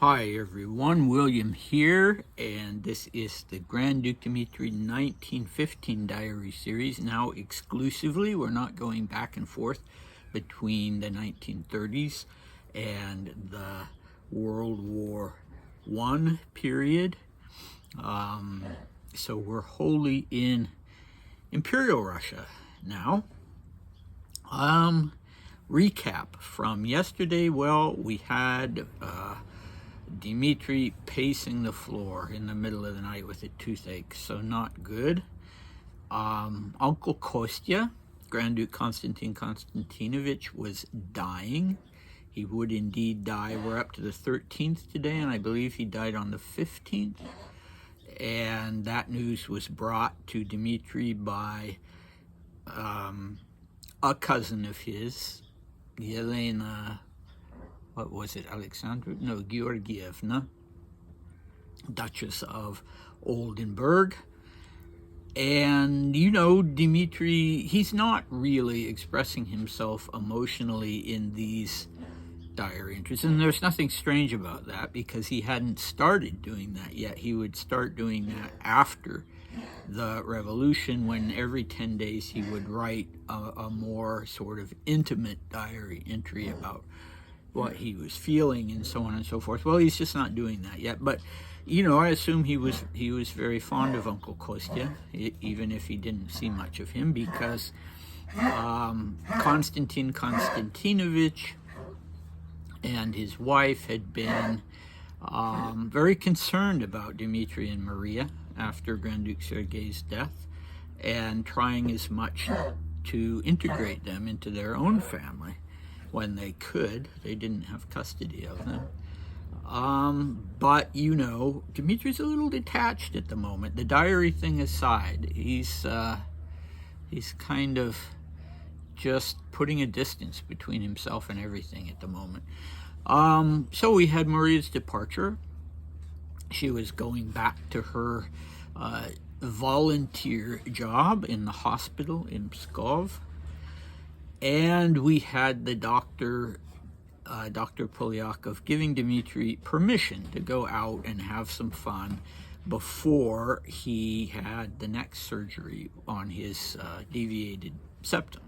Hi everyone, William here, and this is the Grand Duke Dmitri 1915 diary series. Now exclusively, we're not going back and forth between the 1930s and the World War I period. So we're wholly in Imperial Russia now. Recap from yesterday. Well, we had Dmitri pacing the floor in the middle of the night with a toothache, so not good. Uncle Kostya, Grand Duke Konstantin Konstantinovich, was dying. He would indeed die. We're up to the 13th today, and I believe he died on the 15th. And that news was brought to Dmitri by a cousin of his, Yelena, what was it, Alexandra? No, Georgievna, Duchess of Oldenburg. And, you know, Dmitri, he's not really expressing himself emotionally in these diary entries. And there's nothing strange about that because he hadn't started doing that yet. He would start doing that after the revolution, when every 10 days he would write a more sort of intimate diary entry about what he was feeling and so on and so forth. Well, he's just not doing that yet. But, you know, I assume he was very fond of Uncle Kostya, even if he didn't see much of him, because Konstantin Konstantinovich and his wife had been very concerned about Dmitri and Maria after Grand Duke Sergei's death, and trying as much to integrate them into their own family when they could. They didn't have custody of them. But, you know, Dmitri's a little detached at the moment. The diary thing aside, he's kind of just putting a distance between himself and everything at the moment. So we had Maria's departure. She was going back to her volunteer job in the hospital in Pskov. And we had the doctor, Dr. Polyakov, giving Dmitri permission to go out and have some fun before he had the next surgery on his deviated septum.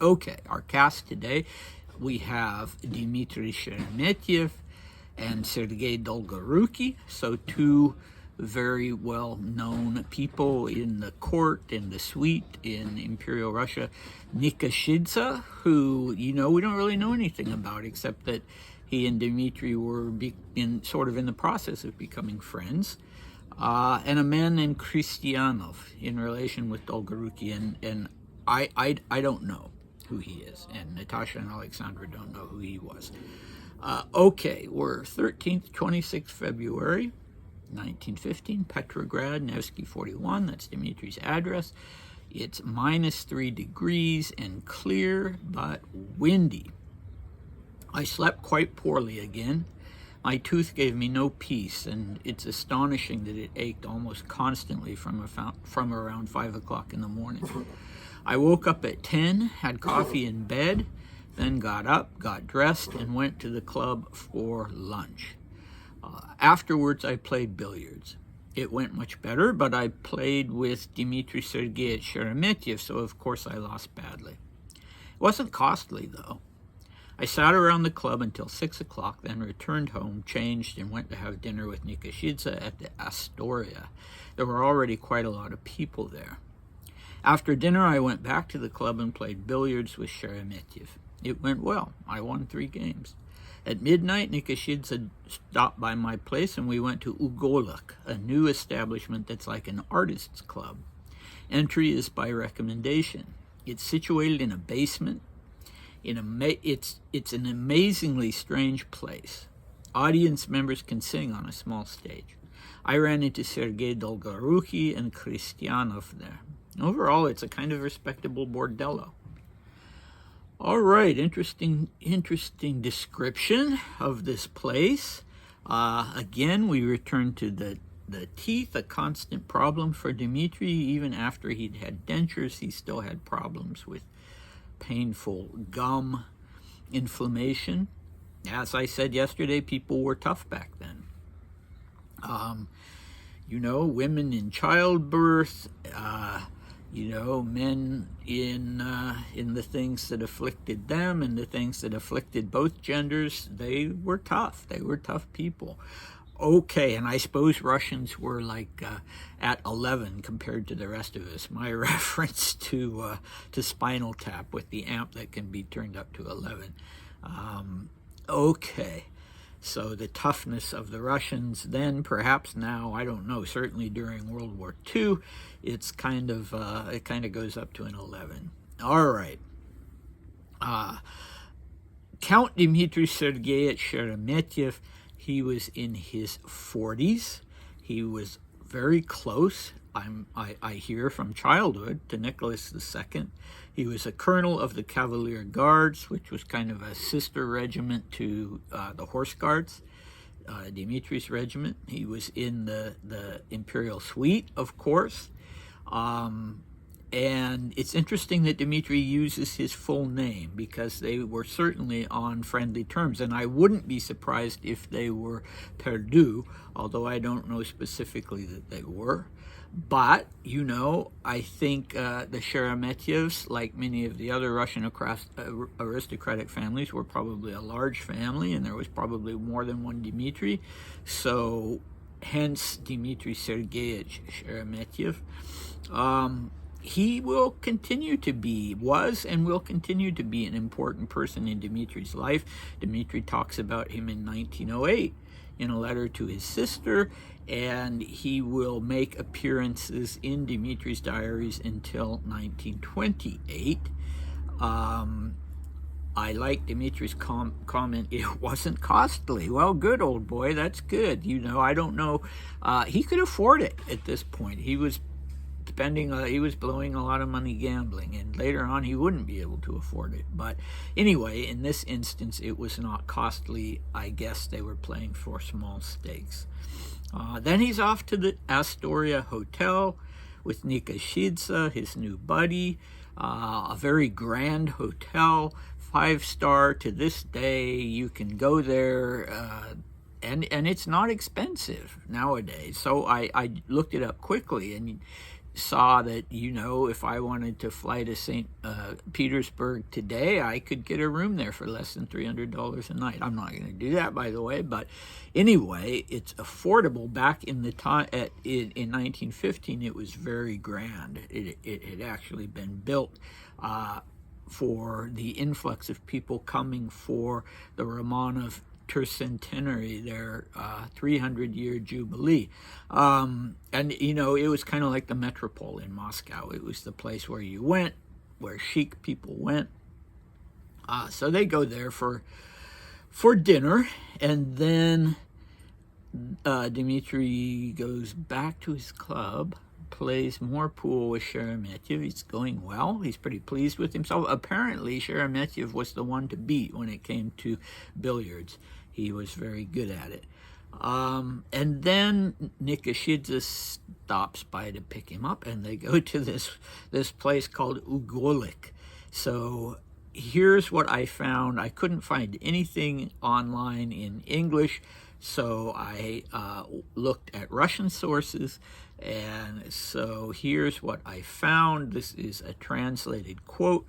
Okay, our cast today, we have Dmitri Sheremetyev and Sergei Dolgoruki, so two very well-known people in the court, in the suite, in Imperial Russia. Nikashidze, who, you know, we don't really know anything about, except that he and Dmitri were in the process of becoming friends. And a man named Kristianov in relation with Dolgoruki, and I don't know who he is, and Natasha and Alexandra don't know who he was. Okay, we're 13th, 26th February, 1915, Petrograd, Nevsky 41, that's Dmitri's address. It's -3 degrees and clear, but windy. I slept quite poorly again. My tooth gave me no peace, and it's astonishing that it ached almost constantly from around 5 o'clock in the morning. I woke up at 10, had coffee in bed, then got up, got dressed, and went to the club for lunch. Afterwards, I played billiards. It went much better, but I played with Dmitri Sergeyevich Sheremetyev, so of course I lost badly. It wasn't costly, though. I sat around the club until 6 o'clock, then returned home, changed, and went to have dinner with Nikashidze at the Astoria. There were already quite a lot of people there. After dinner, I went back to the club and played billiards with Sheremetyev. It went well. I won 3 games. At midnight, Nikashidze stopped by my place, and we went to Ugolok, a new establishment that's like an artist's club. Entry is by recommendation. It's situated in a basement. It's an amazingly strange place. Audience members can sing on a small stage. I ran into Sergei Dolgoruki and Kristianov there. Overall, it's a kind of respectable bordello. All right, interesting description of this place. Again, we return to the teeth, a constant problem for Dmitri. Even after he'd had dentures, he still had problems with painful gum inflammation. As I said yesterday, people were tough back then. You know, women in childbirth, you know, men in the things that afflicted them and the things that afflicted both genders. They were tough. They were tough people. Okay, and I suppose Russians were like at 11 compared to the rest of us. My reference to Spinal Tap with the amp that can be turned up to 11. Okay. So the toughness of the Russians then, perhaps now, I don't know. Certainly during World War II, it's kind of it kind of goes up to an 11. All right. Count Dmitri Sergeyevich Sheremetyev, he was in his 40s. He was very close, I hear, from childhood to Nicholas II. He was a colonel of the Cavalier Guards, which was kind of a sister regiment to the Horse Guards, Dmitri's regiment. He was in the Imperial Suite, of course. And it's interesting that Dmitri uses his full name because they were certainly on friendly terms. And I wouldn't be surprised if they were perdus, although I don't know specifically that they were. But, you know, I think the Sheremetyevs, like many of the other Russian aristocratic families, were probably a large family, and there was probably more than one Dmitri. So, hence Dmitri Sergeyevich Sheremetyev. He will continue to be, was and will continue to be an important person in Dmitri's life. Dmitri talks about him in 1908 in a letter to his sister, and he will make appearances in Dmitri's diaries until 1928. I like Dmitri's comment, it wasn't costly. Well, good, old boy, that's good. You know, I don't know. He could afford it at this point. He was he was blowing a lot of money gambling, and later on he wouldn't be able to afford it. But anyway, in this instance, it was not costly. I guess they were playing for small stakes. Then he's off to the Astoria Hotel with Nikashidze, his new buddy. A very grand hotel, 5-star to this day. You can go there, and it's not expensive nowadays. So I looked it up quickly and saw that, you know, if I wanted to fly to St. Petersburg today, I could get a room there for less than $300 a night. I'm not going to do that, by the way, but anyway, it's affordable. Back in the time, in 1915, it was very grand. It had actually been built for the influx of people coming for the Romanov tercentenary, their 300-year jubilee. And, you know, it was kind of like the Metropole in Moscow. It was the place where you went, where chic people went. So they go there for dinner, and then Dmitri goes back to his club, plays more pool with Sheremetyev. He's going well. He's pretty pleased with himself. Apparently, Sheremetyev was the one to beat when it came to billiards. He was very good at it. And then Nikashidze stops by to pick him up, and they go to this place called Ugolik. So here's what I found. I couldn't find anything online in English, so I looked at Russian sources, and so here's what I found. This is a translated quote.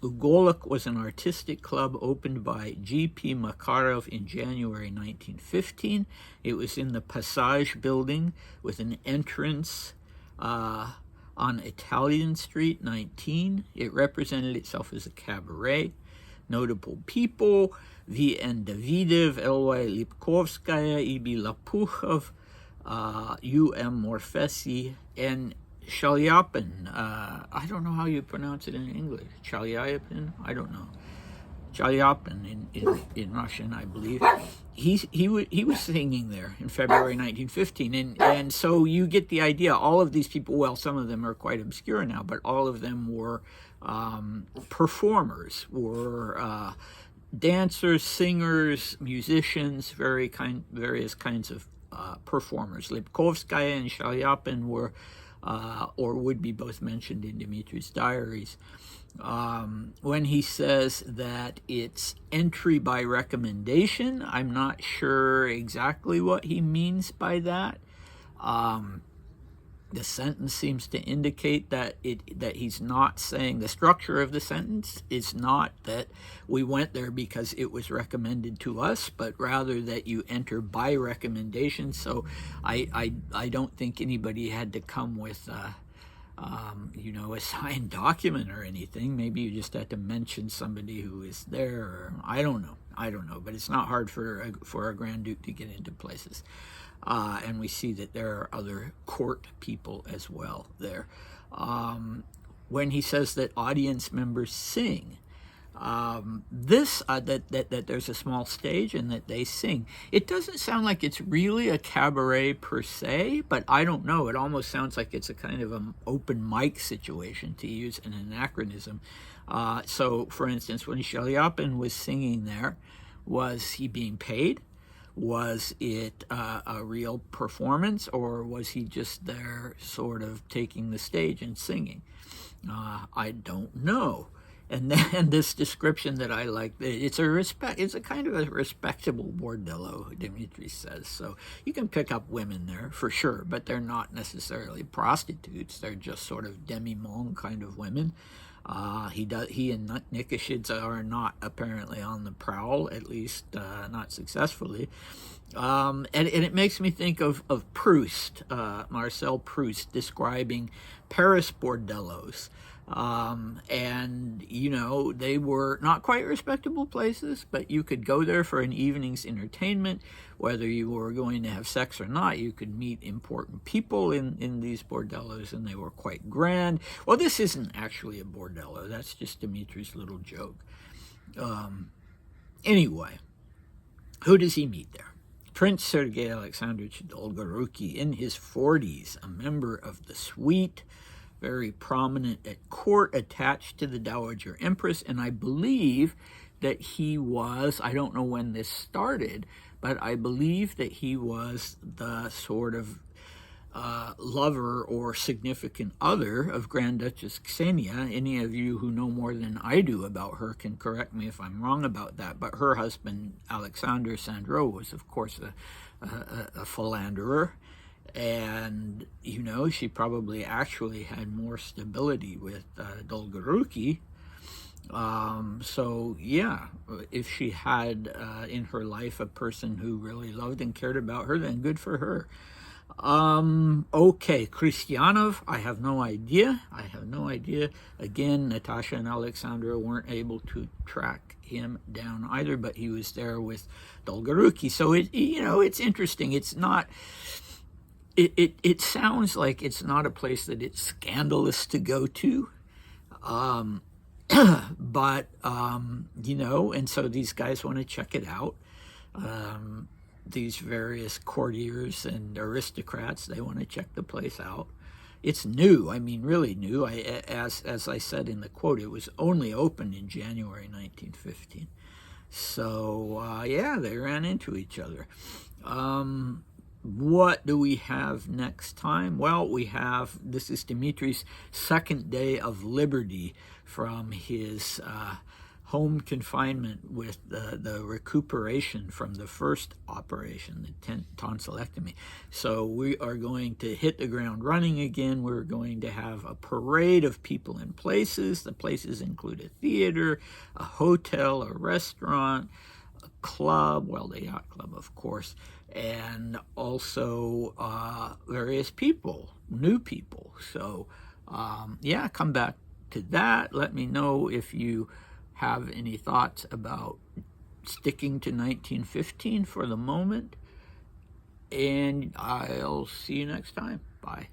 Ugolik was an artistic club opened by G.P. Makarov in January 1915. It was in the Passage building with an entrance on Italian Street 19. It represented itself as a cabaret. Notable people: V.N. Davidev, L.Y. Lipkovskaya, E.B. Lapukhov, U.M. Morfesi, and Chaliapin. I don't know how you pronounce it in English. Chaliapin? I don't know. Chaliapin in Russian, I believe. He was singing there in February 1915, and so you get the idea. All of these people, well, some of them are quite obscure now, but all of them were performers, were dancers, singers, musicians, various kinds of performers. Lipkovskaya and Chaliapin were or would be both mentioned in Dmitri's diaries. When he says that it's entry by recommendation, I'm not sure exactly what he means by that. The sentence seems to indicate that he's not saying, the structure of the sentence is not that we went there because it was recommended to us, but rather that you enter by recommendation. So I don't think anybody had to come with a signed document or anything. Maybe you just had to mention somebody who is there, or I don't know, but it's not hard for a Grand Duke to get into places. And we see that there are other court people as well there. When he says that audience members sing, that there's a small stage and that they sing, it doesn't sound like it's really a cabaret per se, but I don't know. It almost sounds like it's a kind of an open mic situation, to use an anachronism. So, for instance, when Chaliapin was singing there, was he being paid? Was it a real performance, or was he just there sort of taking the stage and singing? I don't know. And then this description that I like, it's a kind of a respectable bordello, Dmitri says. So you can pick up women there for sure, but they're not necessarily prostitutes. They're just sort of demi-monde kind of women. He and Nikishidze are not apparently on the prowl, at least not successfully. And it makes me think of Proust, Marcel Proust, describing Paris bordellos. And, they were not quite respectable places, but you could go there for an evening's entertainment. Whether you were going to have sex or not, you could meet important people in these bordellos, and they were quite grand. Well, this isn't actually a bordello. That's just Dmitri's little joke. Anyway, who does he meet there? Prince Sergei Alexandrovich Dolgoruki, in his 40s, a member of the suite, very prominent at court, attached to the Dowager Empress, and I believe that he was, I don't know when this started, but I believe that he was the sort of lover or significant other of Grand Duchess Ksenia. Any of you who know more than I do about her can correct me if I'm wrong about that, but her husband, Alexander Sandro, was, of course, a philanderer. And, she probably actually had more stability with Dolgoruki. So, yeah, if she had in her life a person who really loved and cared about her, then good for her. Okay, Christianov, I have no idea. Again, Natasha and Alexandra weren't able to track him down either, but he was there with Dolgoruki. So, it's interesting. It's not... It sounds like it's not a place that it's scandalous to go to, but, and so these guys want to check it out. These various courtiers and aristocrats, they want to check the place out. It's new, really new. As I said in the quote, it was only opened in January 1915. So, they ran into each other. What do we have next time? Well, this is Dmitri's second day of liberty from his home confinement with the recuperation from the first operation, the tonsillectomy. So we are going to hit the ground running again. We're going to have a parade of people and places. The places include a theater, a hotel, a restaurant, a club, the yacht club, of course, and also various people, new people. So, come back to that. Let me know if you have any thoughts about sticking to 1915 for the moment, and I'll see you next time. Bye.